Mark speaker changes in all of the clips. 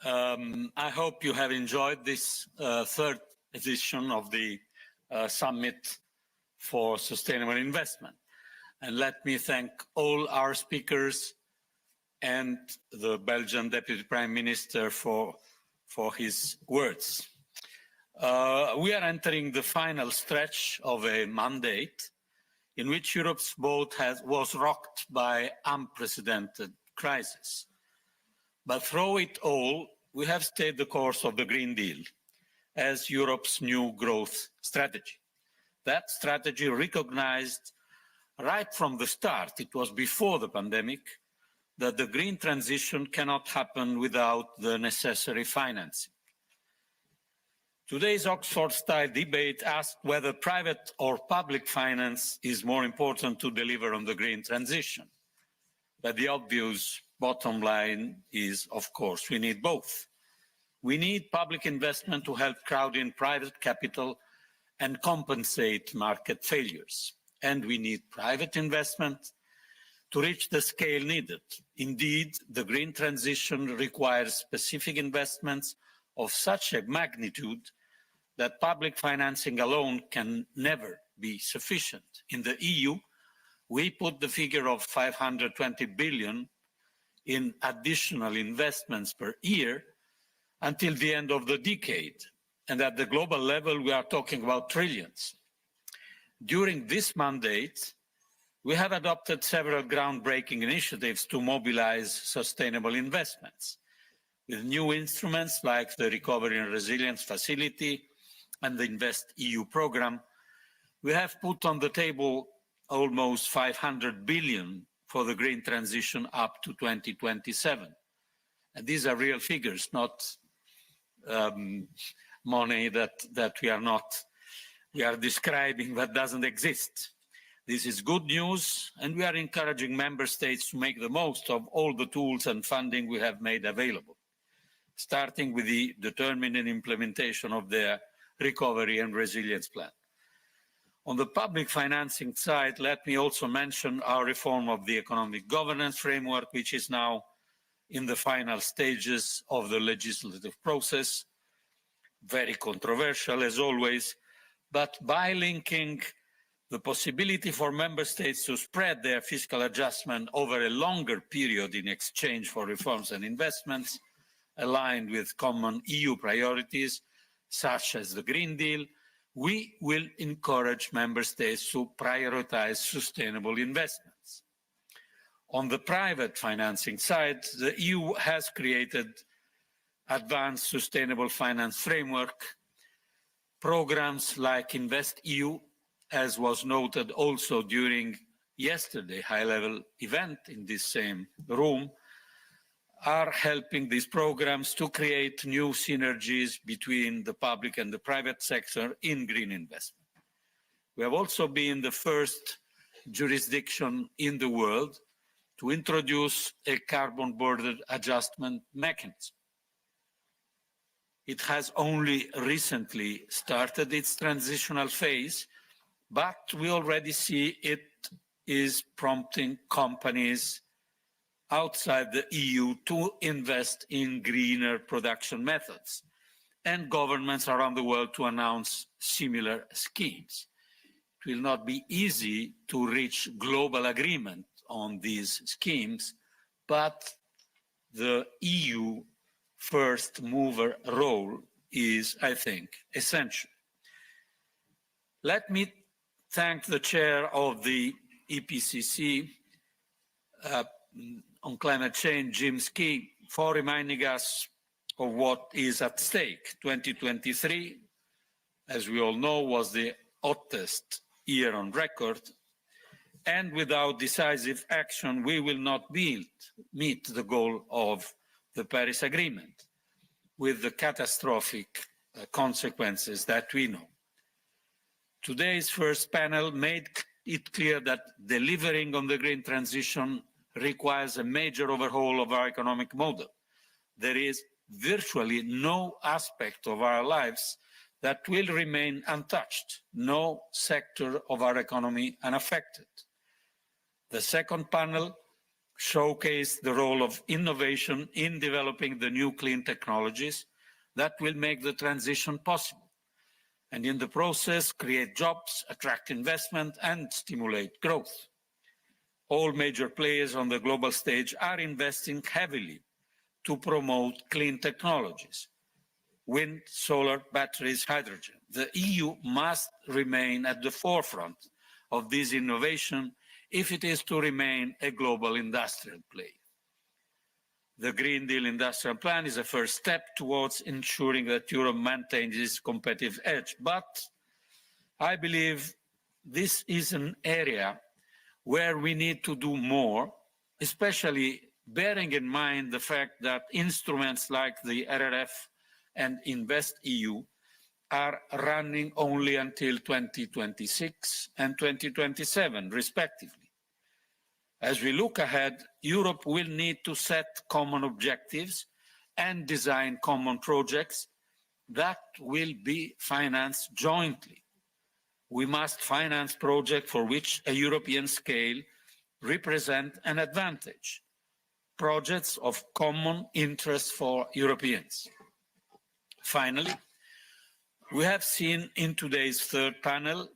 Speaker 1: I hope you have enjoyed this third edition of the Summit for Sustainable Investment. And let me thank all our speakers and the Belgian Deputy Prime Minister for his words. We are entering the final stretch of a mandate in which Europe's boat was rocked by unprecedented crisis. But through it all, we have stayed the course of the Green Deal as Europe's new growth strategy. That strategy recognized right from the start, it was before the pandemic, that the green transition cannot happen without the necessary financing. Today's Oxford-style debate asked whether private or public finance is more important to deliver on the green transition. But the obvious bottom line is, of course, we need both. We need public investment to help crowd in private capital and compensate market failures. And we need private investment to reach the scale needed. Indeed, the green transition requires specific investments of such a magnitude that public financing alone can never be sufficient. In the EU, we put the figure of 520 billion in additional investments per year until the end of the decade. And at the global level, we are talking about trillions. During this mandate, we have adopted several groundbreaking initiatives to mobilize sustainable investments, with new instruments like the Recovery and Resilience Facility and the InvestEU program. We have put on the table almost 500 billion for the green transition up to 2027. And these are real figures, not money that we are describing that doesn't exist. This is good news, and we are encouraging member states to make the most of all the tools and funding we have made available, starting with the determined implementation of their recovery and resilience plan. On the public financing side, let me also mention our reform of the economic governance framework, which is now in the final stages of the legislative process. Very controversial as always, but by linking the possibility for member states to spread their fiscal adjustment over a longer period in exchange for reforms and investments aligned with common EU priorities, such as the Green Deal, we will encourage member states to prioritize sustainable investments. On the private financing side, the EU has created advanced sustainable finance framework, programs like InvestEU, as was noted also during yesterday's high-level event in this same room, are helping these programs to create new synergies between the public and the private sector in green investment. We have also been the first jurisdiction in the world to introduce a carbon border adjustment mechanism. It has only recently started its transitional phase, but we already see it is prompting companies outside the EU to invest in greener production methods, and governments around the world to announce similar schemes. It will not be easy to reach global agreement on these schemes, but the EU first mover role is, I think, essential. Let me thank the chair of the EPCC on climate change, Jim Ski, for reminding us of what is at stake. 2023, as we all know, was the hottest year on record, and without decisive action, we will not meet the goal of the Paris Agreement, with the catastrophic consequences that we know. Today's first panel made it clear that delivering on the green transition requires a major overhaul of our economic model. There is virtually no aspect of our lives that will remain untouched, no sector of our economy unaffected. The second panel showcase the role of innovation in developing the new clean technologies that will make the transition possible, and in the process create jobs, attract investment, and stimulate growth. All major players on the global stage are investing heavily to promote clean technologies: wind, solar, batteries, hydrogen. The EU must remain at the forefront of this innovation if it is to remain a global industrial player. The Green Deal Industrial Plan is a first step towards ensuring that Europe maintains its competitive edge, but I believe this is an area where we need to do more, especially bearing in mind the fact that instruments like the RRF and InvestEU are running only until 2026 and 2027, respectively. As we look ahead, Europe will need to set common objectives and design common projects that will be financed jointly. We must finance projects for which a European scale represent an advantage, projects of common interest for Europeans. Finally, we have seen in today's third panel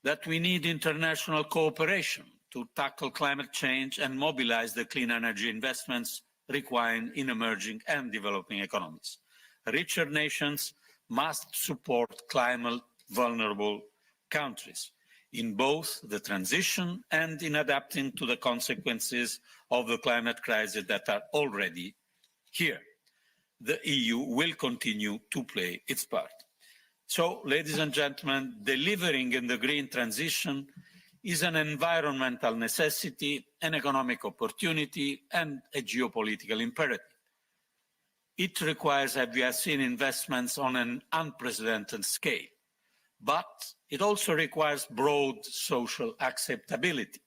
Speaker 1: that we need international cooperation to tackle climate change and mobilize the clean energy investments required in emerging and developing economies. Richer nations must support climate vulnerable countries in both the transition and in adapting to the consequences of the climate crisis that are already here. The EU will continue to play its part. So, ladies and gentlemen, delivering in the green transition is an environmental necessity, an economic opportunity, and a geopolitical imperative. It requires, as we have seen, investments on an unprecedented scale, but it also requires broad social acceptability.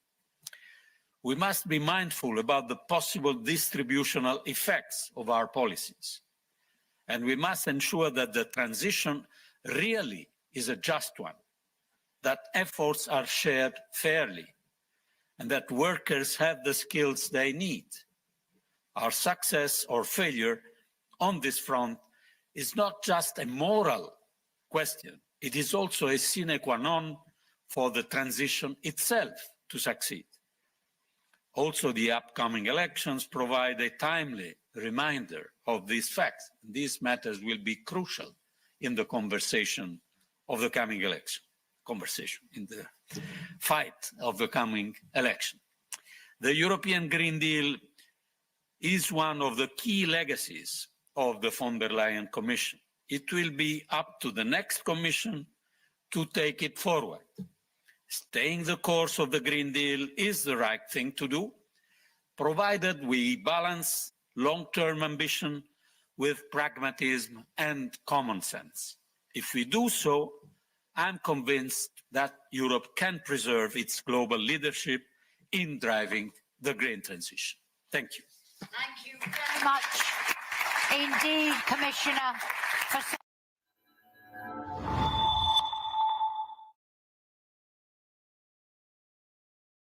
Speaker 1: We must be mindful about the possible distributional effects of our policies, and we must ensure that the transition really is a just one, that efforts are shared fairly, and that workers have the skills they need. Our success or failure on this front is not just a moral question, it is also a sine qua non for the transition itself to succeed. Also, the upcoming elections provide a timely reminder of these facts. These matters will be crucial in the conversation of the coming election. In the fight of the coming election. The European Green Deal is one of the key legacies of the von der Leyen Commission. It will be up to the next Commission to take it forward. Staying the course of the Green Deal is the right thing to do, provided we balance long-term ambition with pragmatism and common sense. If we do so, I'm convinced that Europe can preserve its global leadership in driving the green transition. Thank you.
Speaker 2: Thank you very much indeed, Commissioner.